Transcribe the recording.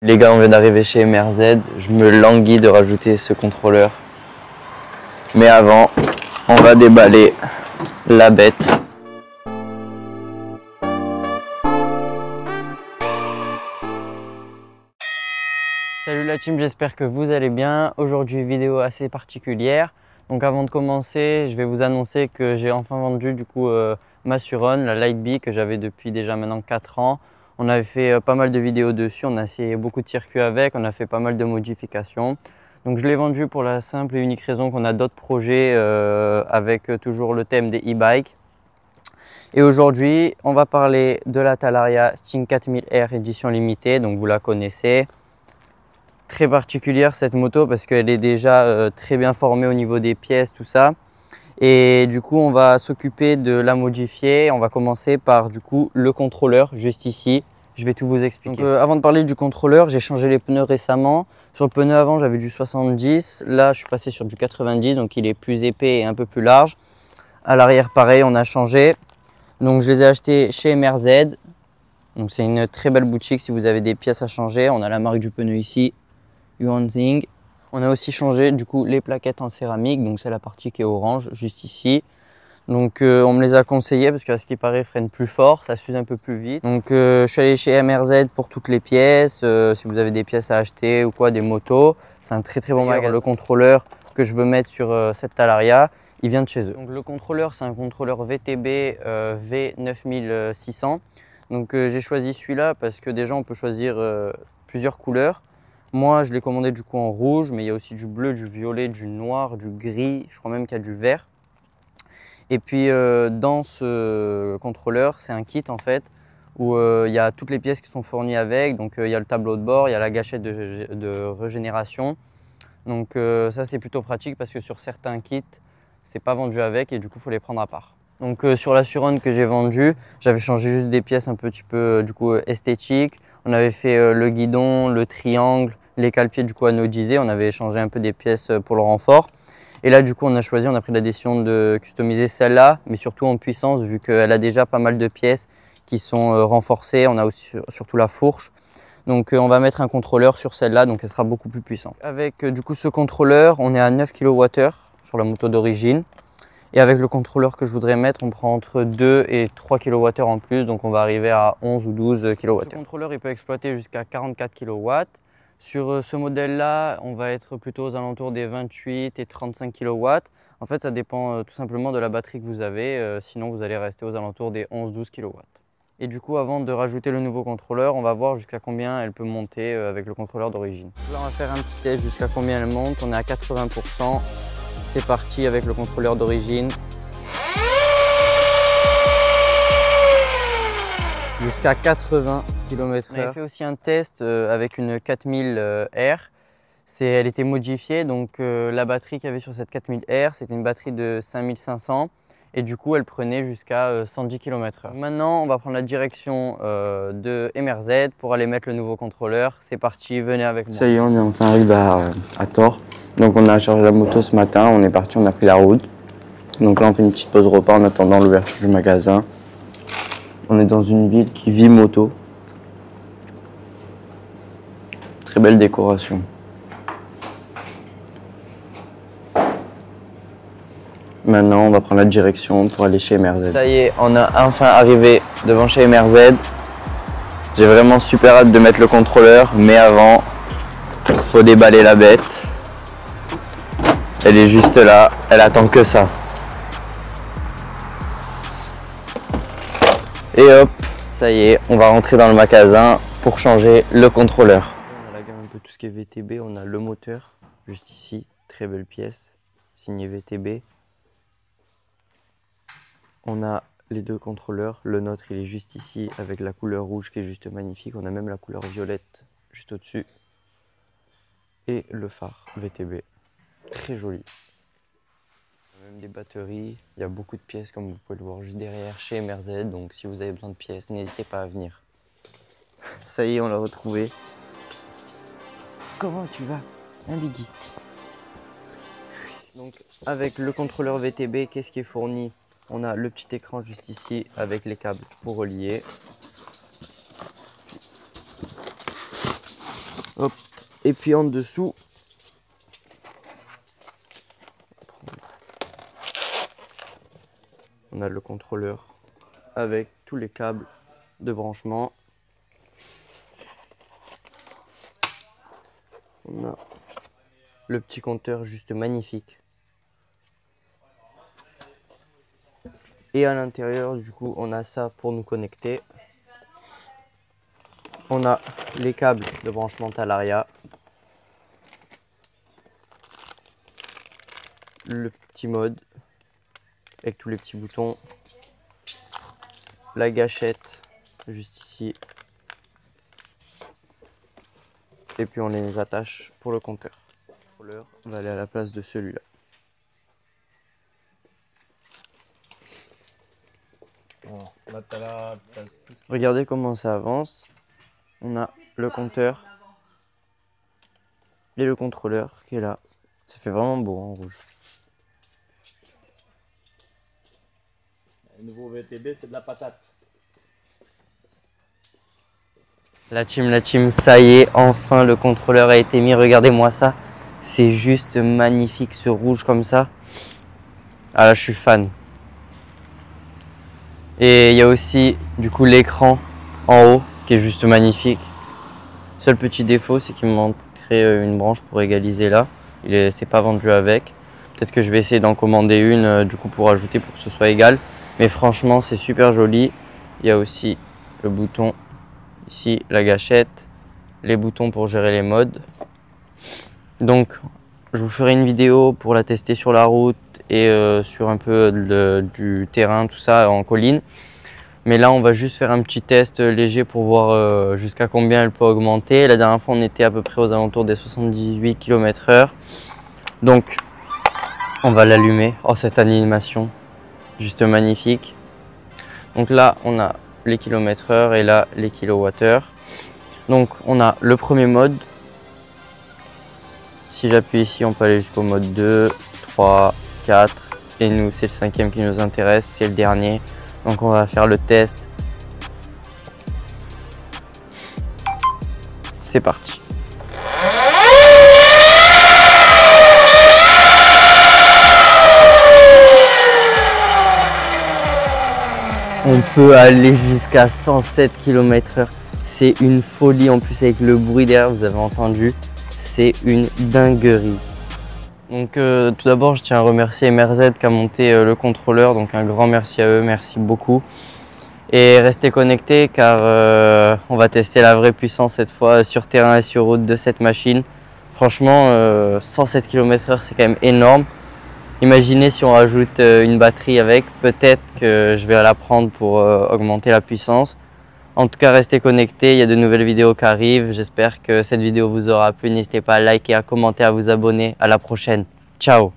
Les gars, on vient d'arriver chez MRZ, je me languis de rajouter ce contrôleur. Mais avant, on va déballer la bête. Salut la team, j'espère que vous allez bien. Aujourd'hui, vidéo assez particulière. Donc avant de commencer, je vais vous annoncer que j'ai enfin vendu ma Suron, la Lightbee que j'avais depuis déjà maintenant 4 ans. On avait fait pas mal de vidéos dessus, on a essayé beaucoup de circuits avec, on a fait pas mal de modifications. Donc je l'ai vendu pour la simple et unique raison qu'on a d'autres projets avec toujours le thème des e-bikes. Et aujourd'hui, on va parler de la Talaria Sting 4000R édition limitée, donc vous la connaissez. Très particulière cette moto parce qu'elle est déjà très bien formée au niveau des pièces, tout ça. Et du coup, on va s'occuper de la modifier. On va commencer par le contrôleur juste ici. Je vais tout vous expliquer. Donc, avant de parler du contrôleur, j'ai changé les pneus récemment. Sur le pneu avant, j'avais du 70. Là, je suis passé sur du 90, donc il est plus épais et un peu plus large. À l'arrière, pareil, on a changé. Donc, je les ai achetés chez MRZ. Donc, c'est une très belle boutique si vous avez des pièces à changer. On a la marque du pneu ici. Yuanzing. On a aussi changé les plaquettes en céramique, donc c'est la partie qui est orange juste ici. Donc on me les a conseillées parce qu'à ce qui paraît freine plus fort, ça s'use un peu plus vite. Donc je suis allé chez MRZ pour toutes les pièces, si vous avez des pièces à acheter ou quoi, des motos. C'est un très bon magasin. Le contrôleur que je veux mettre sur cette Talaria, il vient de chez eux. Donc le contrôleur, c'est un contrôleur VTB V9600. Donc j'ai choisi celui-là parce que déjà on peut choisir plusieurs couleurs. Moi, je l'ai commandé en rouge, mais il y a aussi du bleu, du violet, du noir, du gris. Je crois même qu'il y a du vert. Et puis, dans ce contrôleur, c'est un kit en fait, où il y a toutes les pièces qui sont fournies avec. Donc, il y a le tableau de bord, il y a la gâchette de régénération. Donc, ça, c'est plutôt pratique parce que sur certains kits, c'est pas vendu avec et du coup, il faut les prendre à part. Donc sur la Suron que j'ai vendue, j'avais changé juste des pièces un petit peu esthétiques. On avait fait le guidon, le triangle, les cale-pieds anodisés. On avait changé un peu des pièces pour le renfort. Et là on a pris la décision de customiser celle-là, mais surtout en puissance vu qu'elle a déjà pas mal de pièces qui sont renforcées. On a aussi surtout la fourche. Donc on va mettre un contrôleur sur celle-là, donc elle sera beaucoup plus puissante. Avec ce contrôleur, on est à 9 kWh sur la moto d'origine. Et avec le contrôleur que je voudrais mettre, on prend entre 2 et 3 kWh en plus, donc on va arriver à 11 ou 12 kWh. Ce contrôleur, il peut exploiter jusqu'à 44 kW. Sur ce modèle-là, on va être plutôt aux alentours des 28 et 35 kW. En fait, ça dépend tout simplement de la batterie que vous avez, sinon vous allez rester aux alentours des 11-12 kW. Et avant de rajouter le nouveau contrôleur, on va voir jusqu'à combien elle peut monter avec le contrôleur d'origine. Là, on va faire un petit test jusqu'à combien elle monte. On est à 80%. C'est parti avec le contrôleur d'origine. Jusqu'à 80 km/h. On a fait aussi un test avec une 4000R. Elle était modifiée, donc la batterie qu'il y avait sur cette 4000R, c'était une batterie de 5500 et elle prenait jusqu'à 110 km/h. Maintenant, on va prendre la direction de MRZ pour aller mettre le nouveau contrôleur. C'est parti, venez avec moi. Ça y est, on est enfin arrivé à Thor. Donc on a chargé la moto ce matin, on est parti, on a pris la route. Donc là on fait une petite pause repas en attendant l'ouverture du magasin. On est dans une ville qui vit moto. Très belle décoration. Maintenant on va prendre la direction pour aller chez MRZ. Ça y est, on a enfin arrivé devant chez MRZ. J'ai vraiment super hâte de mettre le contrôleur, mais avant, il faut déballer la bête. Elle est juste là, elle attend que ça. Et hop, ça y est, on va rentrer dans le magasin pour changer le contrôleur. On a la gamme un peu tout ce qui est VTB, on a le moteur, juste ici, très belle pièce, signé VTB. On a les deux contrôleurs, le nôtre il est juste ici avec la couleur rouge qui est juste magnifique. On a même la couleur violette juste au-dessus. Et le phare VTB. Très joli. Il y a même des batteries, il y a beaucoup de pièces comme vous pouvez le voir juste derrière chez MRZ, donc si vous avez besoin de pièces, n'hésitez pas à venir. Ça y est, on l'a retrouvé. Comment tu vas, hein, Biggie? Donc avec le contrôleur VTB, qu'est-ce qui est fourni? On a le petit écran juste ici avec les câbles pour relier. Hop. Et puis en dessous, on a le contrôleur avec tous les câbles de branchement. On a le petit compteur juste magnifique. Et à l'intérieur, du coup, on a ça pour nous connecter. On a les câbles de branchement Talaria. Le petit mode avec tous les petits boutons. La gâchette juste ici. Et puis on les attache pour le compteur. Le contrôleur va aller à la place de celui-là. Regardez comment ça avance. On a le compteur et le contrôleur qui est là. Ça fait vraiment beau en rouge. Le nouveau VTB, c'est de la patate. La team, ça y est, enfin le contrôleur a été mis. Regardez-moi ça. C'est juste magnifique ce rouge comme ça. Ah là, je suis fan. Et il y a aussi du coup l'écran en haut qui est juste magnifique. Seul petit défaut, c'est qu'il me manquerait une branche pour égaliser là. C'est pas vendu avec. Peut-être que je vais essayer d'en commander une du coup pour ajouter pour que ce soit égal. Mais franchement, c'est super joli. Il y a aussi le bouton ici, la gâchette, les boutons pour gérer les modes. Donc, je vous ferai une vidéo pour la tester sur la route et sur un peu du terrain, tout ça en colline. Mais là, on va juste faire un petit test léger pour voir jusqu'à combien elle peut augmenter. La dernière fois, on était à peu près aux alentours des 78 km/h. Donc, on va l'allumer. Oh, cette animation, juste magnifique. Donc là, on a les km/h et là, les kWh. Donc, on a le premier mode. Si j'appuie ici, on peut aller jusqu'au mode 2, 3, 4. Et nous, c'est le cinquième qui nous intéresse, c'est le dernier. Donc on va faire le test. C'est parti. On peut aller jusqu'à 107 km/h. C'est une folie en plus avec le bruit derrière, vous avez entendu. C'est une dinguerie. Donc tout d'abord, je tiens à remercier MRZ qui a monté le contrôleur. Donc un grand merci à eux, merci beaucoup. Et restez connectés car on va tester la vraie puissance cette fois sur terrain et sur route de cette machine. Franchement, 107 km/h, c'est quand même énorme. Imaginez si on rajoute une batterie avec, peut-être que je vais la prendre pour augmenter la puissance. En tout cas, restez connectés, il y a de nouvelles vidéos qui arrivent. J'espère que cette vidéo vous aura plu. N'hésitez pas à liker, à commenter, à vous abonner. À la prochaine. Ciao!